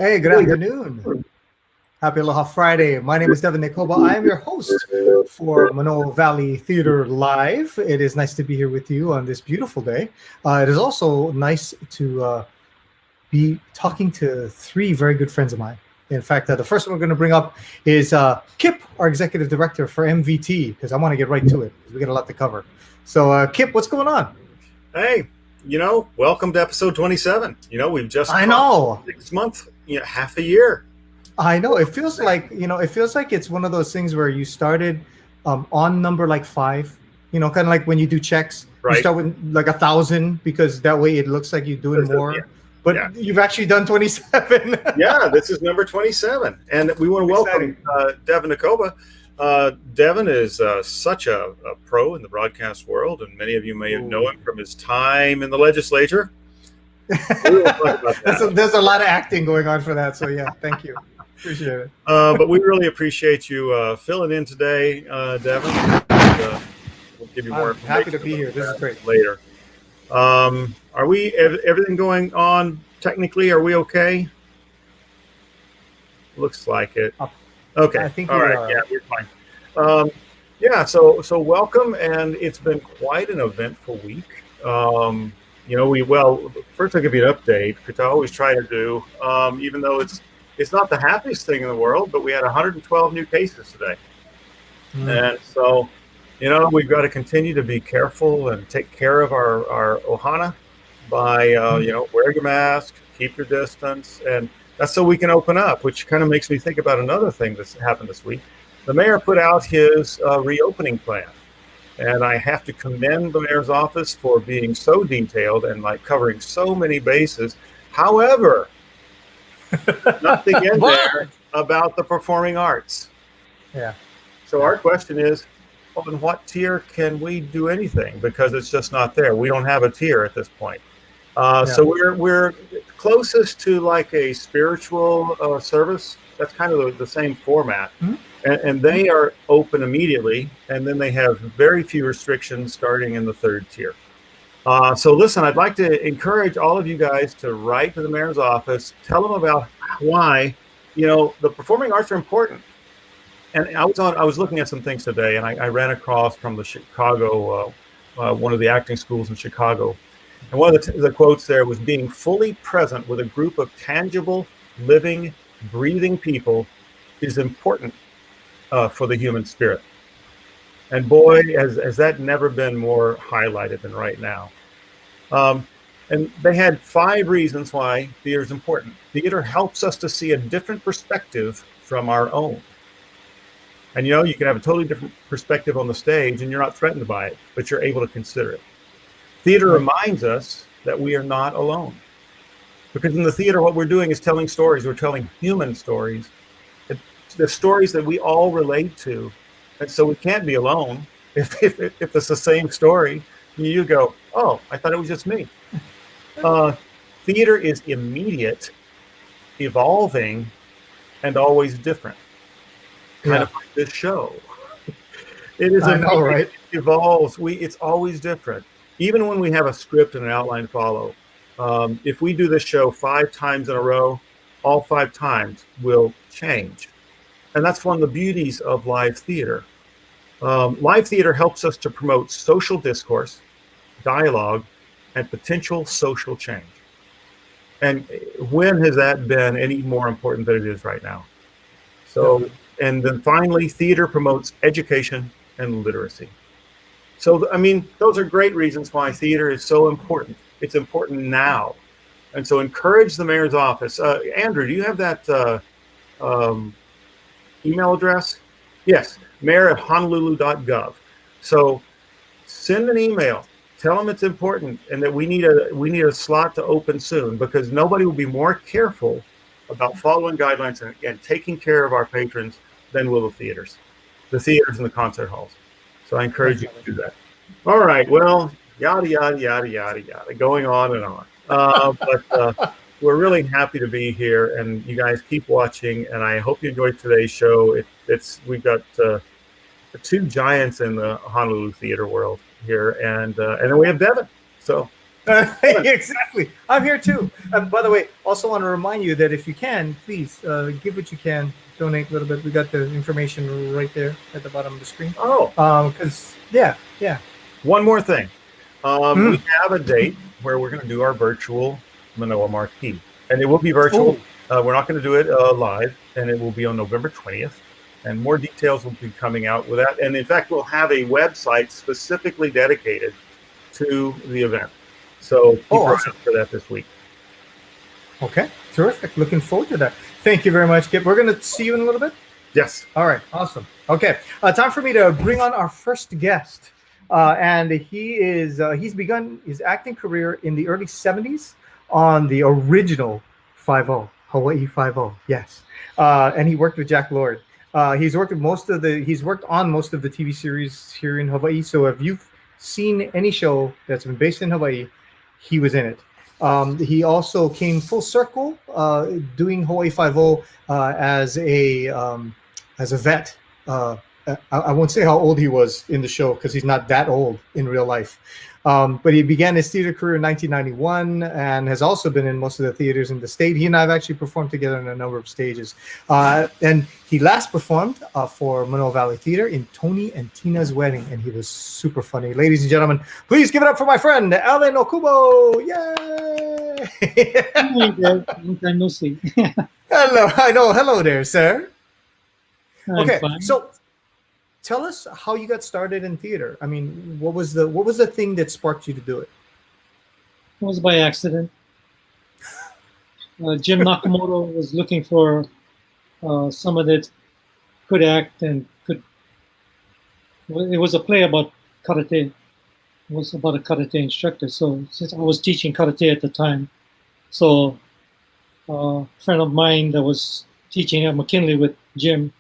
Hey, good afternoon. Happy Aloha Friday. My name is Devon NEKOBA. I am your host for Manoa Valley Theater Live. It is nice to be here with you on this beautiful day. It is also nice to be talking to three very good friends of mine. In fact, the first one we're going to bring up is Kip, our executive director for MVT, because I want to get right to it because we got a lot to cover. So, Kip, what's going on? Hey, welcome to episode 27. We've just 6 months, half a year. I know. It feels like, it's one of those things where you started on number like 5, kind of like when you do checks, right? You start with like 1,000 because that way it looks like you're doing more. Yeah. But you've actually done 27. Yeah, this is number 27. And we want to welcome Devon NEKOBA. Devon is such a pro in the broadcast world, and many of you may know him from his time in the legislature. There's a lot of acting going on for that. So, yeah, thank you. Appreciate it. But we really appreciate you filling in today, Devon. We'll give you more information. Happy to be here. This is great. Later. Are we everything going on technically? Are we okay? Looks like it. Okay. I think all right. Yeah, we're fine. So welcome, and it's been quite an eventful week. First I'll give you an update, which I always try to do, even though it's it's not the happiest thing in the world, but we had 112 new cases today. And so, you know, we've got to continue to be careful and take care of our ohana by, you know, wear your mask, keep your distance. And that's so we can open up, which kind of makes me think about another thing that's happened this week. The mayor put out his reopening plan. And I have to commend the mayor's office for being so detailed and like covering so many bases. However, nothing in there about the performing arts. Yeah. So our question is, on what tier can we do anything? Because it's just not there. We don't have a tier at this point. So we're closest to like a spiritual service. That's kind of the same format. And they are open immediately, and then they have very few restrictions starting in the 3rd tier. So listen, I'd like to encourage all of you guys to write to the mayor's office, tell them about why, you know, the performing arts are important. And I was looking at some things today, and I ran across from the Chicago, one of the acting schools in Chicago. And one of the quotes there was, being fully present with a group of tangible, living, breathing people is important for the human spirit. And boy, has that never been more highlighted than right now. And they had 5 reasons why theater is important. Theater helps us to see a different perspective from our own. And you know, you can have a totally different perspective on the stage and you're not threatened by it, but you're able to consider it. Theater reminds us that we are not alone. Because in the theater, what we're doing is telling stories. We're telling human stories. The stories that we all relate to. And so we can't be alone. If it's the same story, you go, oh, I thought it was just me. Theater is immediate, evolving, and always different. Kind of like this show. It is right? It evolves. It's always different. Even when we have a script and an outline to follow, if we do this show 5 times in a row, all 5 times will change. And that's one of the beauties of live theater. Live theater helps us to promote social discourse, dialogue, and potential social change. And when has that been any more important than it is right now? So, and then finally, theater promotes education and literacy. So, I mean, those are great reasons why theater is so important. It's important now. And so encourage the mayor's office. Andrew, do you have that email address? Yes, mayor@honolulu.gov. So send an email. Tell them it's important and that we need a slot to open soon, because nobody will be more careful about following guidelines and taking care of our patrons than will the theaters and the concert halls. So I encourage you to do that. All right. Well, yada, yada, yada, yada, yada, going on and on. But we're really happy to be here, and you guys keep watching, and I hope you enjoyed today's show. We've got 2 giants in the Honolulu theater world here, and then we have Devon. So exactly, I'm here too. By the way, also want to remind you that if you can, please give what you can, donate a little bit. We got the information right there at the bottom of the screen. Because one more thing, we have a date where we're going to do our virtual Manoa Marquee, and it will be virtual. We're not going to do it live, and it will be on November 20th. And more details will be coming out with that. And in fact, we'll have a website specifically dedicated to the event. So keep awesome for that this week. Okay, terrific. Looking forward to that. Thank you very much, Kip. We're going to see you in a little bit. Yes. All right. Awesome. Okay. Time for me to bring on our first guest. And he's begun his acting career in the early 70s on the original 5-0, Hawaii 5-0. Yes. And he worked with Jack Lord. He's worked on most of the TV series here in Hawaii. So if you've seen any show that's been based in Hawaii, he was in it. He also came full circle doing Hawaii 5-0 as a vet. I won't say how old he was in the show because he's not that old in real life. But he began his theater career in 1991 and has also been in most of the theaters in the state. He and I have actually performed together on a number of stages. And he last performed for Manoa Valley Theater in Tony and Tina's Wedding, and he was super funny. Ladies and gentlemen, please give it up for my friend, ALLAN OKUBO. Yay! Long time no see. Hello, I know. Hello there, sir. I'm Okay, fine. so tell us how you got started in theater. I mean, what was the thing that sparked you to do it? It was by accident. Jim Nakamoto was looking for someone that could act and could. Well, it was a play about karate. It was about a karate instructor. So since I was teaching karate at the time, so a friend of mine that was teaching at McKinley with Jim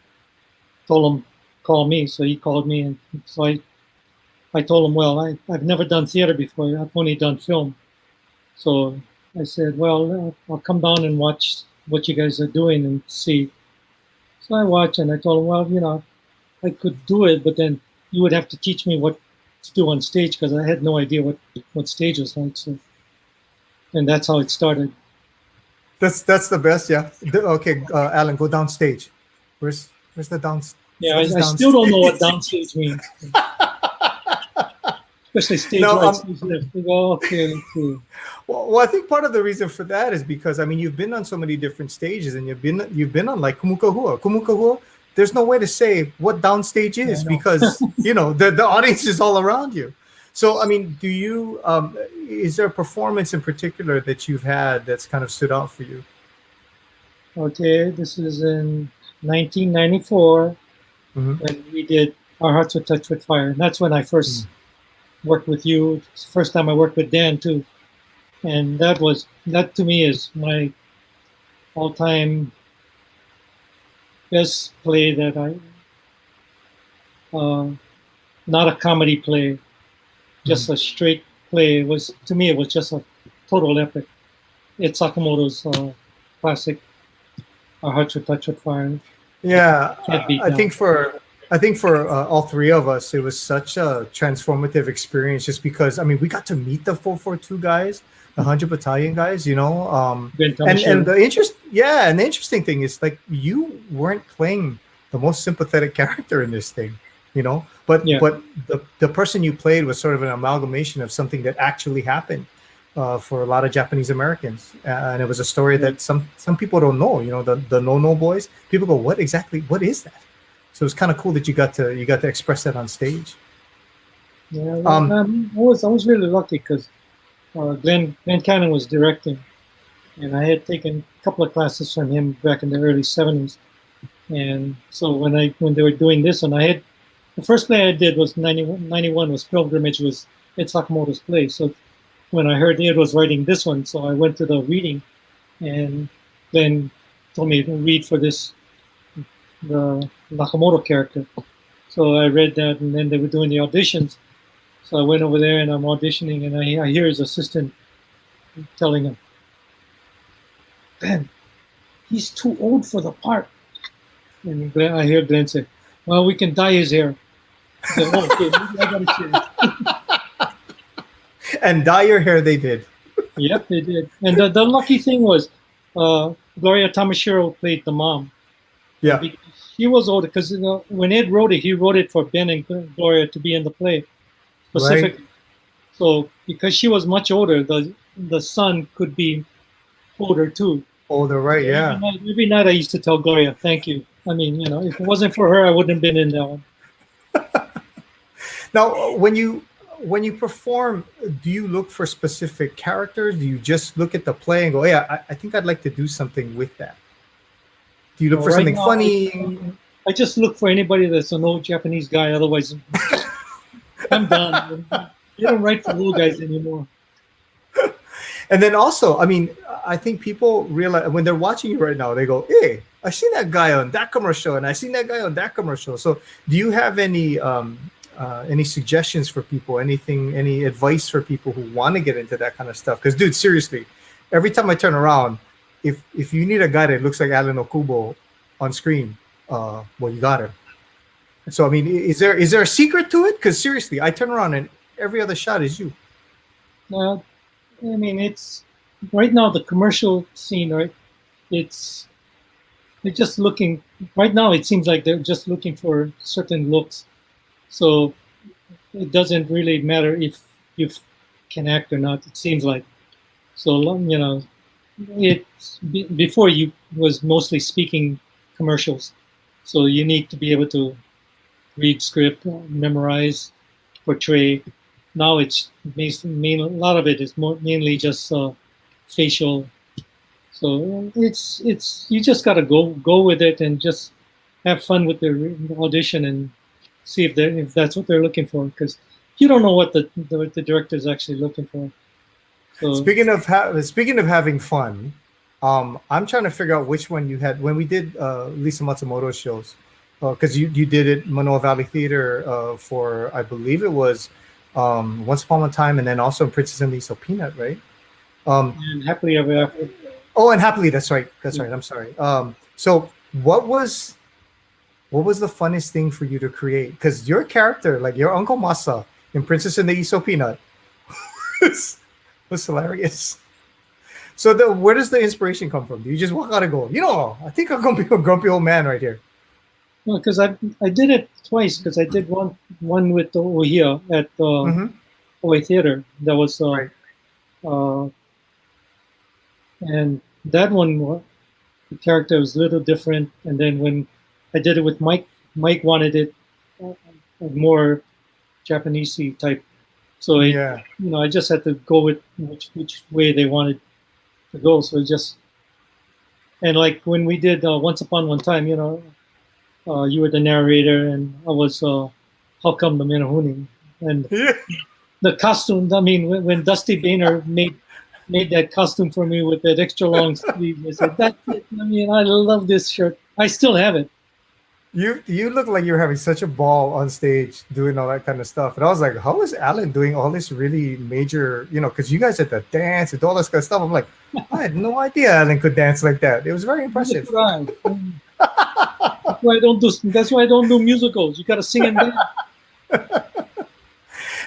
told him call me. So he called me, and so I told him, well, I've never done theater before. I've only done film. So I said, well, I'll come down and watch what you guys are doing and see. So I watched, and I told him, well, I could do it, but then you would have to teach me what to do on stage because I had no idea what stage was like. So, and that's how it started. That's the best, yeah. Okay, Alan, go downstage. Where's the down? Yeah, I still don't know what downstage means. Especially stage right, stage left. Okay. Well, I think part of the reason for that is because you've been on so many different stages, and you've been on like Kumukahua. There's no way to say what downstage is because the audience is all around you. So do you is there a performance in particular that you've had that's kind of stood out for you? Okay, this is in 1994 when we did Our Hearts Were Touched with Fire, and that's when I first worked with you. It's the first time I worked with Dan too, and that to me is my all-time best play that not a comedy play, just a straight play. It was just a total epic. It's Sakamoto's classic Our Hearts Were Touched with Fire. Yeah, I think for all three of us, it was such a transformative experience just because we got to meet the 442 guys, the 100 Battalion guys, and the interesting thing is like you weren't playing the most sympathetic character in this thing, but the person you played was sort of an amalgamation of something that actually happened for a lot of Japanese Americans, and it was a story that some people don't know. The no boys. People go, what is that? So it's kind of cool that you got to express that on stage. Yeah, I was really lucky because Glenn Cannon was directing, and I had taken a couple of classes from him back in the early '70s. And so when they were doing this, and the first play I did was 91 was Pilgrimage, was Ed Sakamoto's play. So when I heard Ed was writing this one, so I went to the reading, and Glenn told me to read for the Nakamoto character. So I read that, and then they were doing the auditions. So I went over there and I'm auditioning, and I hear his assistant telling him, Ben, he's too old for the part. And I hear Glenn say, well, we can dye his hair. I said, okay, I got a chance. And dye your hair they did. Yep, they did. And the lucky thing was Gloria Tamashiro played the mom. Yeah. She was older because when Ed wrote it, he wrote it for Ben and Gloria to be in the play specifically. Right. So because she was much older, the son could be older too. Older, right? Yeah. Every night I used to tell Gloria, thank you. If it wasn't for her, I wouldn't have been in that one. Now, when you perform, do you look for specific characters? Do you just look at the play and go, yeah, I think I'd like to do something with that? Do you look for something funny? I just look for anybody that's an old Japanese guy. Otherwise, I'm done. They don't write for little guys anymore. And then also, I think people realize when they're watching you right now, they go, hey, I seen that guy on that commercial, and I seen that guy on that commercial. So do you have any suggestions for people, any advice for people who want to get into that kind of stuff? Because, dude, seriously, every time I turn around, if you need a guy that looks like Allan OKUBO on screen, well, you got him. So, is there a secret to it? Because seriously, I turn around and every other shot is you. It's right now the commercial scene, right? They're just looking right now. It seems like they're just looking for certain looks. So it doesn't really matter if you can act or not. It seems like so long, before you was mostly speaking commercials, so you need to be able to read script, memorize, portray. Now it's a lot of it is mainly just facial. So it's you just gotta go with it and just have fun with the audition and see if that's what they're looking for, because you don't know what the director is actually looking for. So, speaking of having fun, I'm trying to figure out which one you had when we did Lisa Matsumoto's shows, because you did it Manoa Valley Theater for, I believe it was Once Upon a Time, and then also in Princess and the Eel Peanut, right? and Happily Ever After. Oh, and Happily, that's right. I'm sorry. So what was the funnest thing for you to create? Because your character, like your Uncle Masa in Princess and the Eel Peanut, was hilarious. So where does the inspiration come from? Do you just walk out and go, I think I'm gonna be a grumpy old man right here? No, because I did it twice, because I did one with the Ohia at Oi Theater. That was Right. And that one, the character was a little different. And then when I did it with Mike wanted it more Japanesey type. So I just had to go with which way they wanted to go. So and like when we did Once Upon One Time, you were the narrator and I was How Come the Minahuni, and the costume. I mean, when Dusty Boehner made that costume for me with that extra long sleeve, I said, "That's it." I mean, I love this shirt. I still have it. You look like you're having such a ball on stage doing all that kind of stuff. And I was like, how is Allan doing all this really major, because you guys had to dance and all this kind of stuff. I'm like, I had no idea Allan could dance like that. It was very impressive. That's why I don't do musicals. You got to sing and dance.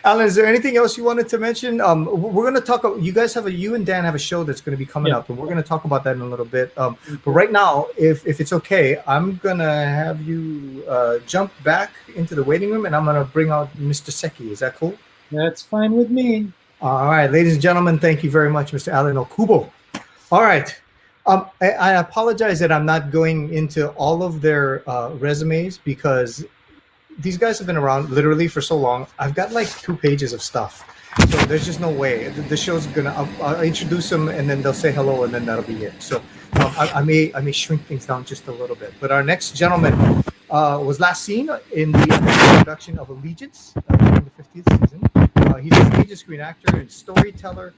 Allan, is there anything else you wanted to mention? We're going to talk. You and Dan have a show that's going to be coming up, and we're going to talk about that in a little bit. But right now, if it's okay, I'm going to have you jump back into the waiting room, and I'm going to bring out Mr. Seki. Is that cool? That's fine with me. All right, ladies and gentlemen, thank you very much, Mr. Allan OKUBO. All right. I apologize that I'm not going into all of their resumes, because these guys have been around literally for so long. I've got like 2 pages of stuff, so there's just no way. The show's gonna. I'll introduce them, and then they'll say hello, and then that'll be it. So I may shrink things down just a little bit. But our next gentleman was last seen in the production of Allegiance in the 50th season. He's a stage and screen actor and storyteller.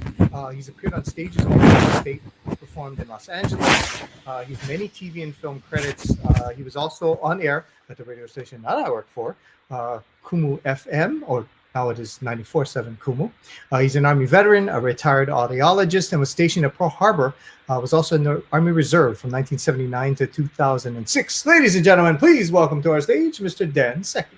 He's appeared on stages all over the state, performed in Los Angeles. He has many TV and film credits. He was also on air at the radio station that I work for, Kumu FM, or now it is 94.7 Kumu. He's an Army veteran, a retired audiologist, and was stationed at Pearl Harbor. Was also in the Army Reserve from 1979 to 2006. Ladies and gentlemen, please welcome to our stage, Mr. DANN SEKI.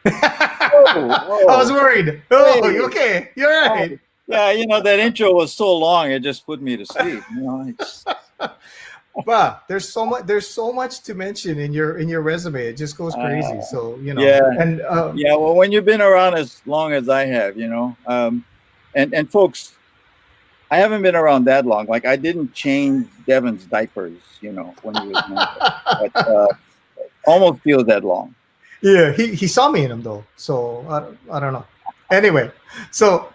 Whoa. I was worried. Oh, you okay? You're right. Yeah, that intro was so long, it just put me to sleep. But there's so much to mention in your resume. It just goes crazy. So Yeah. And well, when you've been around as long as I have, and folks, I haven't been around that long. Like, I didn't change Devon's diapers, when he was younger. But almost feels that long. Yeah, he saw me in them though, so I don't know. Anyway, so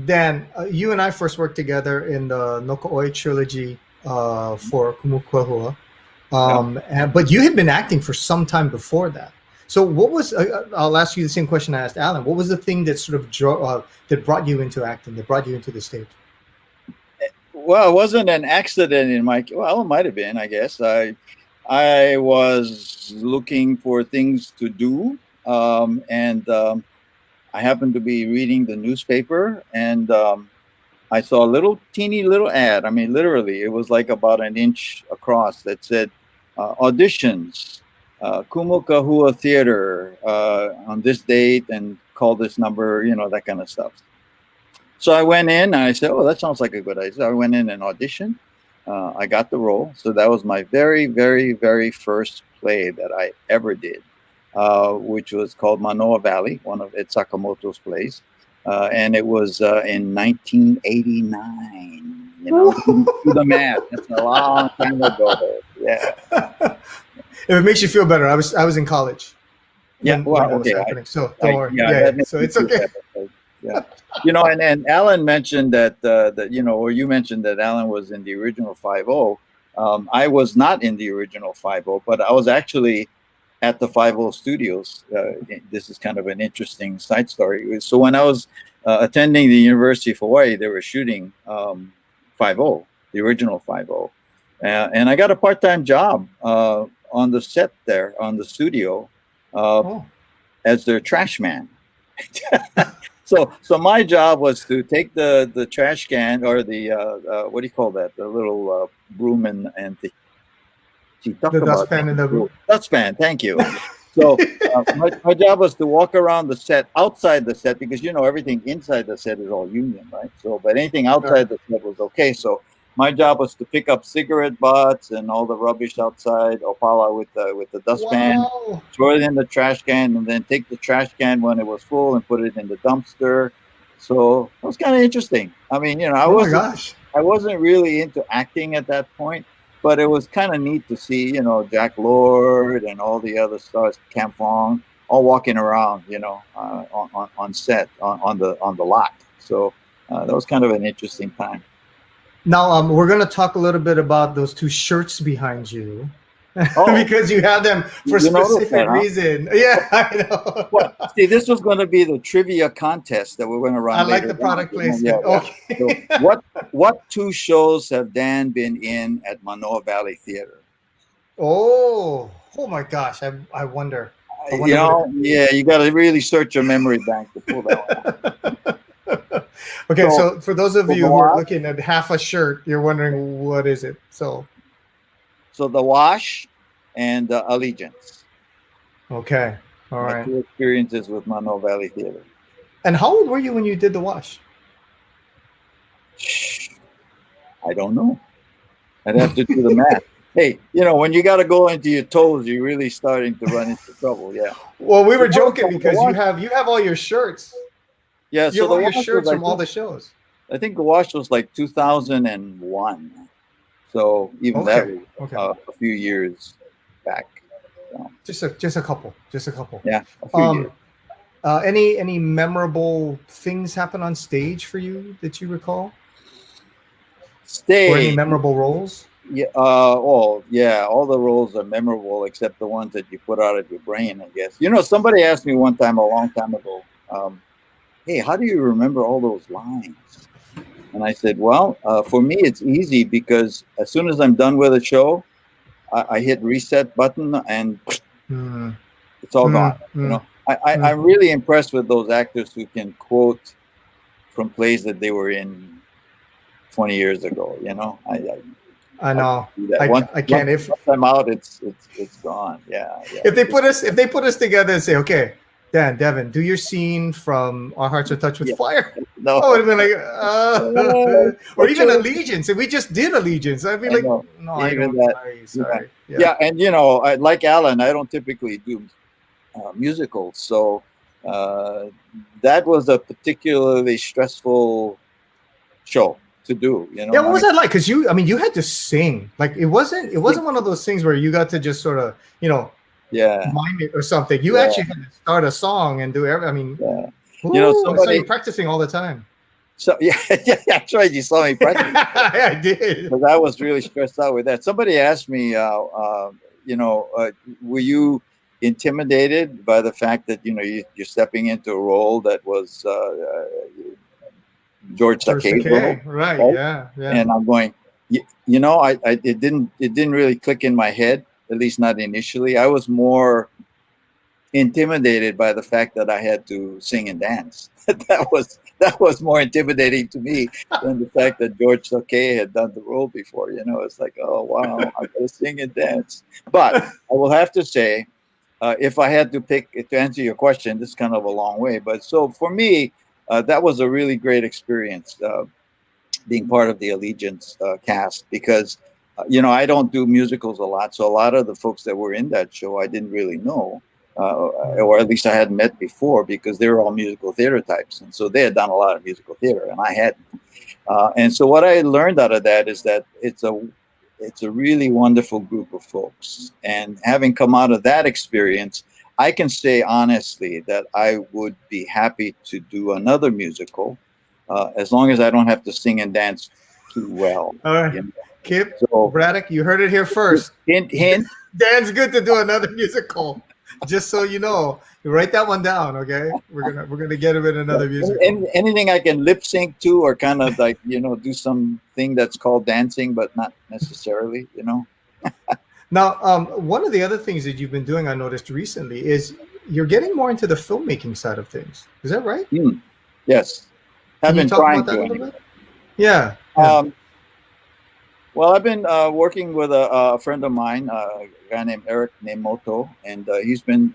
Dan, you and I first worked together in the Noko'oi trilogy for Kumukuahua, but you had been acting for some time before that. So what was? I'll ask you the same question I asked Allan. What was the thing that sort of that brought you into acting, that brought you into the stage? Well, it wasn't an accident in my. Well, it might have been, I guess. I was looking for things to do, and I happened to be reading the newspaper, and I saw a teeny little ad. I mean, literally, it was like about an inch across that said, auditions, Kumukuahua Theater on this date, and call this number, that kind of stuff. So I went in, and I said, oh, that sounds like a good idea. So I went in and auditioned. I got the role. So that was my very, very, very first play that I ever did, which was called Manoa Valley, one of Ed Sakamoto's plays. and it was in 1989. You know, do the math. That's a long time ago. Yeah. If it makes you feel better, I was in college. Yeah. When that was happening. So don't worry. Yeah. So it's okay. Yeah. You know, and Alan mentioned that or you mentioned that Alan was in the original 5-0. I was not in the original 5-0, but I was actually at the 5-0 studios. This is kind of an interesting side story. So when I was attending the University of Hawaii, they were shooting 5-0, the original 5-0. And I got a part-time job on the set there, on the studio, as their trash man. So my job was to take the trash can, or the what do you call that? The little broom and the dustpan and the broom. Dustpan. Thank you. So my job was to walk around the set, outside the set, because everything inside the set is all union, right? So, but anything outside the set was okay. So my job was to pick up cigarette butts and all the rubbish outside Opala with the dustpan, throw it in the trash can, and then take the trash can when it was full and put it in the dumpster. So it was kind of interesting. I mean, I wasn't really into acting at that point, but it was kind of neat to see, Jack Lord and all the other stars, Cam Fong, all walking around, on set, on the lot. So that was kind of an interesting time. Now, we're going to talk a little bit about those two shirts behind you. Because you have them for a specific reason. Yeah, I know. Well, see, this was going to be the trivia contest that we're going to run. I like the product placement. Yeah. Okay. So what two shows have Dan been in at Manoa Valley Theater? Oh my gosh. I wonder. You got to really search your memory bank to pull that one out. Okay, so for those of you who are looking at half a shirt, you're wondering what is it? So the Wash and Allegiance. Okay, all right. Two experiences with Manoa Valley Theater. And how old were you when you did the Wash? I don't know. I'd have to do the math. Hey, when you got to go into your toes, you're really starting to run into trouble. Yeah. Well, we were joking because you have all your shirts. Yeah, you have all your shirts from all the shows. I think the Wash was like 2001. So even that was a few years back. So. Just a couple. Yeah. A few years. Any memorable things happen on stage for you that you recall? Stage. Or any memorable roles? Yeah. All the roles are memorable except the ones that you put out of your brain, I guess. Somebody asked me one time, a long time ago, hey, how do you remember all those lines? And I said, well, for me, it's easy because as soon as I'm done with a show, I hit reset button and it's all gone. I'm really impressed with those actors who can quote from plays that they were in 20 years ago. I know. I can't. Once I'm out, it's gone. Yeah. If they put us together and say, okay, Dan, Devon, do your scene from Our Hearts Are Touched with Fire. No. I would have been like, or even Allegiance. If we just did Allegiance, I'd be like, no, I don't. Sorry. Yeah, and like Alan, I don't typically do musicals, so that was a particularly stressful show to do. Yeah, what was that like? Because you had to sing. Like it wasn't one of those things where you got to just sort of mime it or something. You actually had to start a song and do everything. I saw you practicing all the time. So that's right. You saw me practicing. I did. Because I was really stressed out with that. Somebody asked me, were you intimidated by the fact that you're stepping into a role that was George Takei's role, right? Yeah. And I'm going, it didn't really click in my head, at least not initially. I was more intimidated by the fact that I had to sing and dance. that was more intimidating to me than the fact that George Takei had done the role before. It's like, oh wow, I gotta sing and dance. But I will have to say, if I had to pick, to answer your question, this is kind of a long way, but so for me, that was a really great experience, being part of the Allegiance cast, because I don't do musicals a lot, so a lot of the folks that were in that show I didn't really know. or at least I hadn't met before, because they were all musical theater types, and so they had done a lot of musical theater, and I hadn't. And so what I learned out of that is that it's a really wonderful group of folks, and having come out of that experience, I can say honestly that I would be happy to do another musical, as long as I don't have to sing and dance too well. All right, you know? Kip, So, Braddock, you heard it here first. hint, hint. Dan's good to do another musical. Just so you know, you write that one down, okay? We're gonna get him in another musical. Anything I can lip sync to, or kind of like, do something that's called dancing, but not necessarily, Now, one of the other things that you've been doing, I noticed recently, is you're getting more into the filmmaking side of things. Is that right? Yes, Can you been talk trying about that a to. little bit? Yeah. Well, I've been working with a friend of mine, a guy named Eric Nemoto, and he's been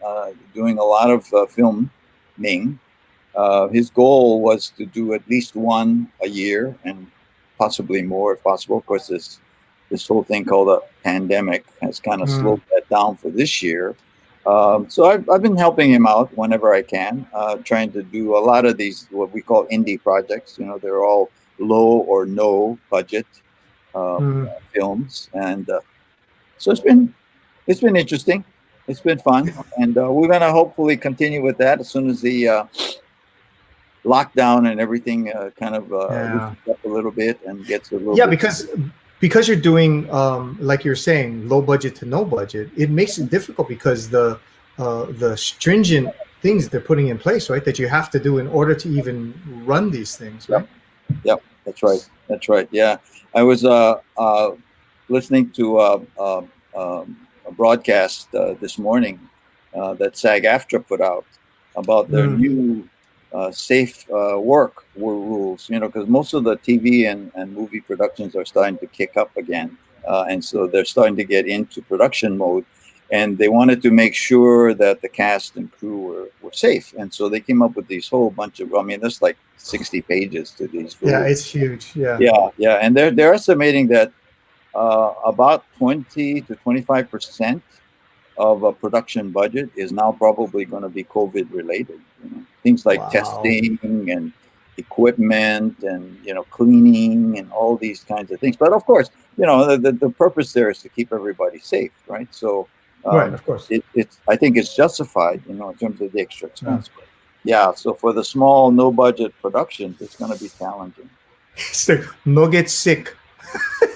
doing a lot of filming. His goal was to do at least one a year, and possibly more if possible. Of course, this whole thing called a pandemic has kind of slowed that down for this year. So I've been helping him out whenever I can, trying to do a lot of these, what we call indie projects. They're all low or no budget films, and so it's been interesting. It's been fun, and we're gonna hopefully continue with that as soon as the lockdown and everything kind of loosens up a little bit and gets a little bit. Because you're doing like you're saying, low budget to no budget, it makes it difficult because the stringent things they're putting in place, right, that you have to do in order to even run these things, right? Yep, that's right. Yeah, I was listening to a broadcast this morning that SAG-AFTRA put out about their new safe work rules, because most of the TV and movie productions are starting to kick up again, and so they're starting to get into production mode, and they wanted to make sure that the cast and crew were safe, and so they came up with these whole bunch of, there's like 60 pages to these rules. Yeah, it's huge. Yeah, and they're estimating that about 20 to 25% of a production budget is now probably going to be COVID related. Things like testing and equipment and cleaning and all these kinds of things. But of course, the purpose there is to keep everybody safe, right? So right, of course, I think it's justified, in terms of the extra expense. Yeah, so for the small, no budget productions, it's going to be challenging. No get sick.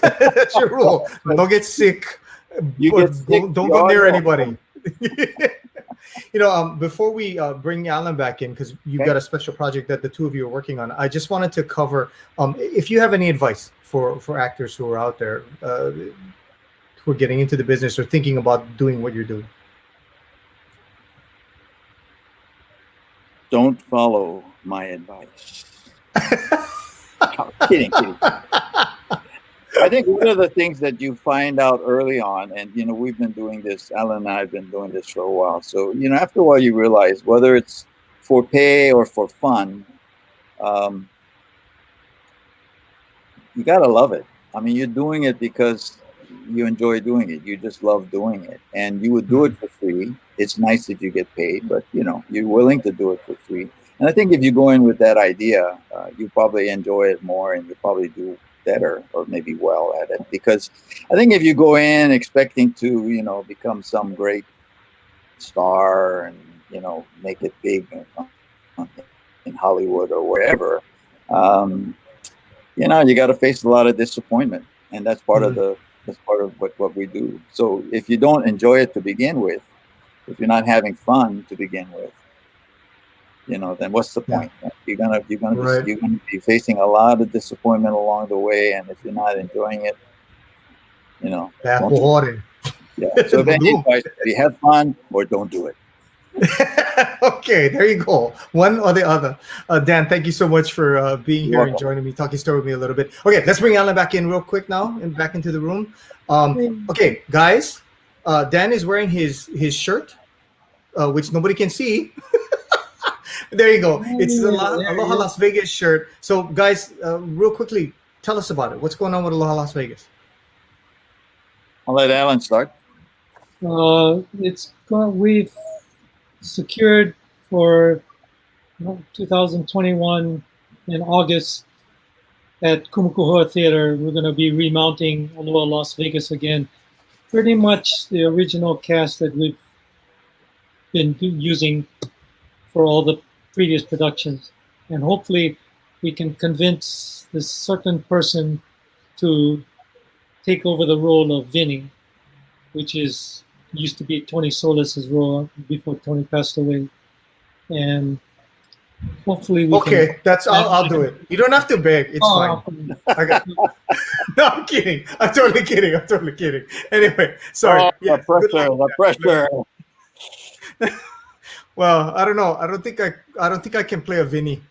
That's your rule. No get sick. Don't go near anybody. Before we bring Allan back in, because you've got a special project that the two of you are working on, I just wanted to cover if you have any advice for actors who are out there who are getting into the business or thinking about doing what you're doing. Don't follow my advice. Kidding. I think one of the things that you find out early on, and we've been doing this, Allan and I have been doing this for a while. So after a while, you realize whether it's for pay or for fun, you gotta love it. You're doing it because you enjoy doing it. You just love doing it, and you would do it for free. It's nice if you get paid, but you're willing to do it for free. And I think if you go in with that idea, you probably enjoy it more, and you probably do better or maybe well at it. Because I think if you go in expecting to become some great star and make it big in Hollywood or wherever, you got to face a lot of disappointment, and that's part of what we do. So if you don't enjoy it to begin with, if you're not having fun to begin with, then what's the point? You're gonna be facing a lot of disappointment along the way, and if you're not enjoying it, Yeah. So if you have fun or don't do it. Okay, there you go. One or the other. Dan, thank you so much for being here and joining me, talking story with me a little bit. Okay, let's bring Allan back in real quick now and back into the room. Okay, guys, Dan is wearing his shirt, which nobody can see. There you go. It's the Aloha Las Vegas shirt. So, guys, real quickly, tell us about it. What's going on with Aloha Las Vegas? I'll let Allan start. We've secured for 2021 in August at Kumukuhua Theater. We're going to be remounting Aloha Las Vegas again. Pretty much the original cast that we've been using for all the previous productions. And hopefully we can convince this certain person to take over the role of Vinny, which used to be Tony Solis's role before Tony passed away. And hopefully we can... I'll do it. You don't have to beg. It's fine. No, I'm kidding. I'm totally kidding. Anyway, sorry. The pressure. Well, I don't know. I don't think I can play a Vinny.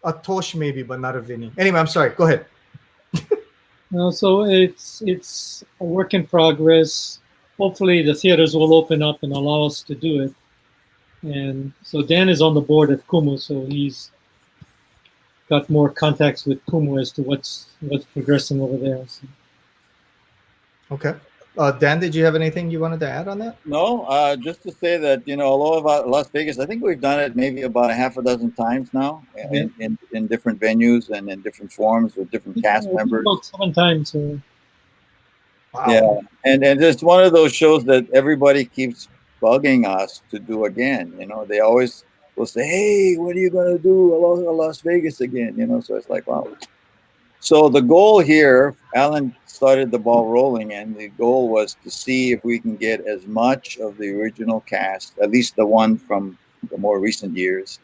A Tosh maybe, but not a Vinny. Anyway, I'm sorry. Go ahead. No, so it's a work in progress. Hopefully the theaters will open up and allow us to do it. And so Dan is on the board at Kumu, so he's got more contacts with Kumu as to what's progressing over there. So. Okay. Dan, did you have anything you wanted to add on that? No, just to say that, Aloha Las Vegas, I think we've done it maybe about a half a dozen times now in different venues and in different forms with different cast members. About 7 times. Wow. Yeah, and it's one of those shows that everybody keeps bugging us to do again. They always will say, hey, when are you going to do Aloha Las Vegas again? So it's like, wow. So the goal here, Alan started the ball rolling, and the goal was to see if we can get as much of the original cast, at least the one from the more recent years,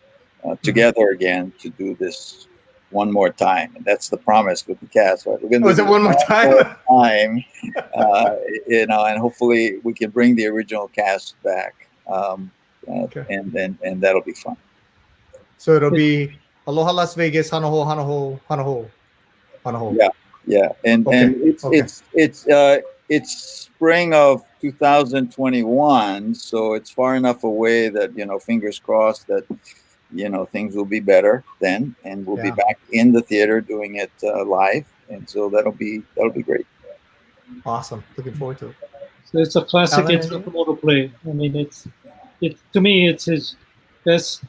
together again to do this one more time. And that's the promise with the cast. Right? We're going to do it one more time? And hopefully we can bring the original cast back, okay. and that'll be fun. So it'll be Aloha Las Vegas, Hanaho, Hanaho, Hanaho. Yeah, and it's spring of 2021, so it's far enough away that fingers crossed that things will be better then, and we'll be back in the theater doing it live, and so that'll be great. Awesome, looking forward to it. So it's a classic Komodo play. I mean, to me it's his best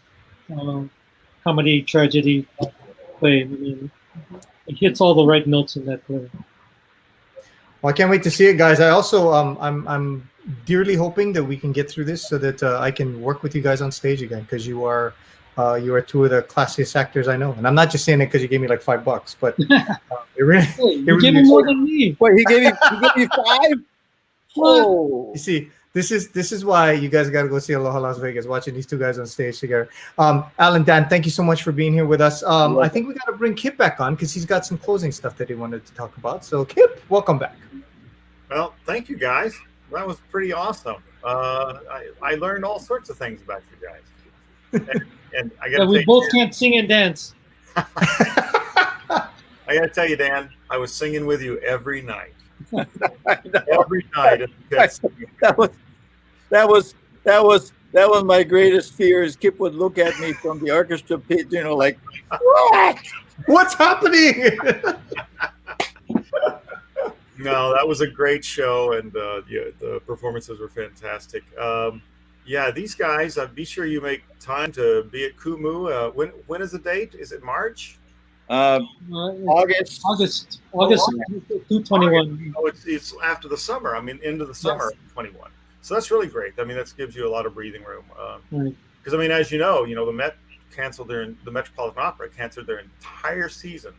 comedy tragedy play. I mean, it hits all the right notes in that play. Well, I can't wait to see it, guys. I also I'm dearly hoping that we can get through this so that I can work with you guys on stage again, because you are 2 of the classiest actors I know, and I'm not just saying it because you gave me like $5, but it really, you gave me more than me. Wait, he gave you 5? Oh, you see. This is why you guys got to go see Aloha Las Vegas, watching these 2 guys on stage together. Alan, Dan, thank you so much for being here with us. I think we got to bring Kip back on because he's got some closing stuff that he wanted to talk about. So, Kip, welcome back. Well, thank you, guys. That was pretty awesome. I learned all sorts of things about you guys. And I got we both can't sing and dance. I got to tell you, Dan, I was singing with you every night. Every night. That was my greatest fear. Is Kip would look at me from the orchestra pit, like, what? What's happening? No, that was a great show, and the performances were fantastic. These guys, be sure you make time to be at Kumu. When is the date? Is it March? August 2/21. Oh, it's after the summer. I mean, into the summer of 21. So that's really great. I mean, that gives you a lot of breathing room. Because I mean, as you know, the Met canceled the Metropolitan Opera canceled their entire season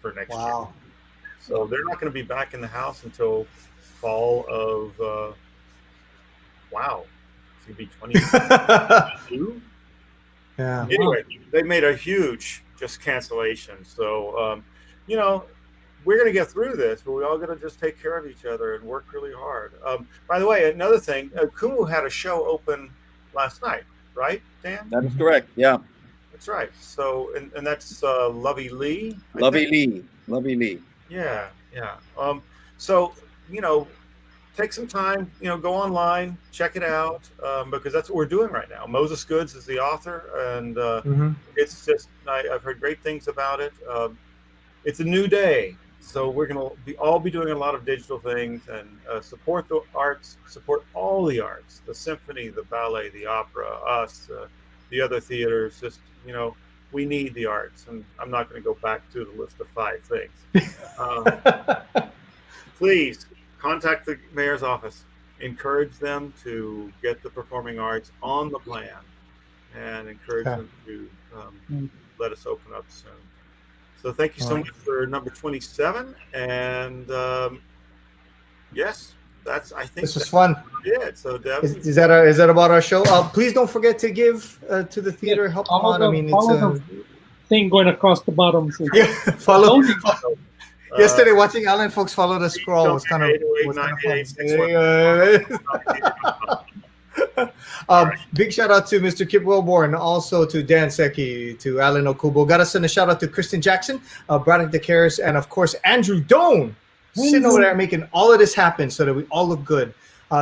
for next year. So they're not going to be back in the house until fall of it's going to be 2022. Yeah. Anyway, they made a huge cancellation. So we're going to get through this, but we all got to just take care of each other and work really hard. By the way, another thing, Kumu had a show open last night, right, Dan? That is correct. Yeah, that's right. So and that's Lovey Lee. Lovey Lee. Yeah. So take some time, go online, check it out, because that's what we're doing right now. Moses Goods is the author, and it's just I've heard great things about it. It's a new day So we're going to all be doing a lot of digital things, and support the arts, support all the arts, the symphony, the ballet, the opera, us, the other theaters. Just, we need the arts. And I'm not going to go back to the list of 5 things. Please contact the mayor's office. Encourage them to get the performing arts on the plan, and encourage them to let us open up soon. So thank you so much for number 27. And yes, I think this was fun. Yeah. So Devon, is that about our show? Please don't forget to give to the theater. Help them out. I mean, it's a thing going across the bottom. So yeah, follow. Yesterday, watching Allan folks follow the scroll was kind of fun. Big shout out to Mr. Kip Wilborn, also to Dan SEKI, to Allan OKUBO. Got to send a shout out to Kristen Jackson, Braddock DeCaris, and of course Andrew Doan, sitting over there making all of this happen so that we all look good.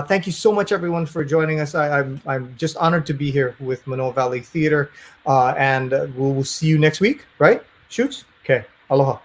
Thank you so much, everyone, for joining us. I'm just honored to be here with Manoa Valley Theater, and we'll see you next week, right? Shoots? Okay. Aloha.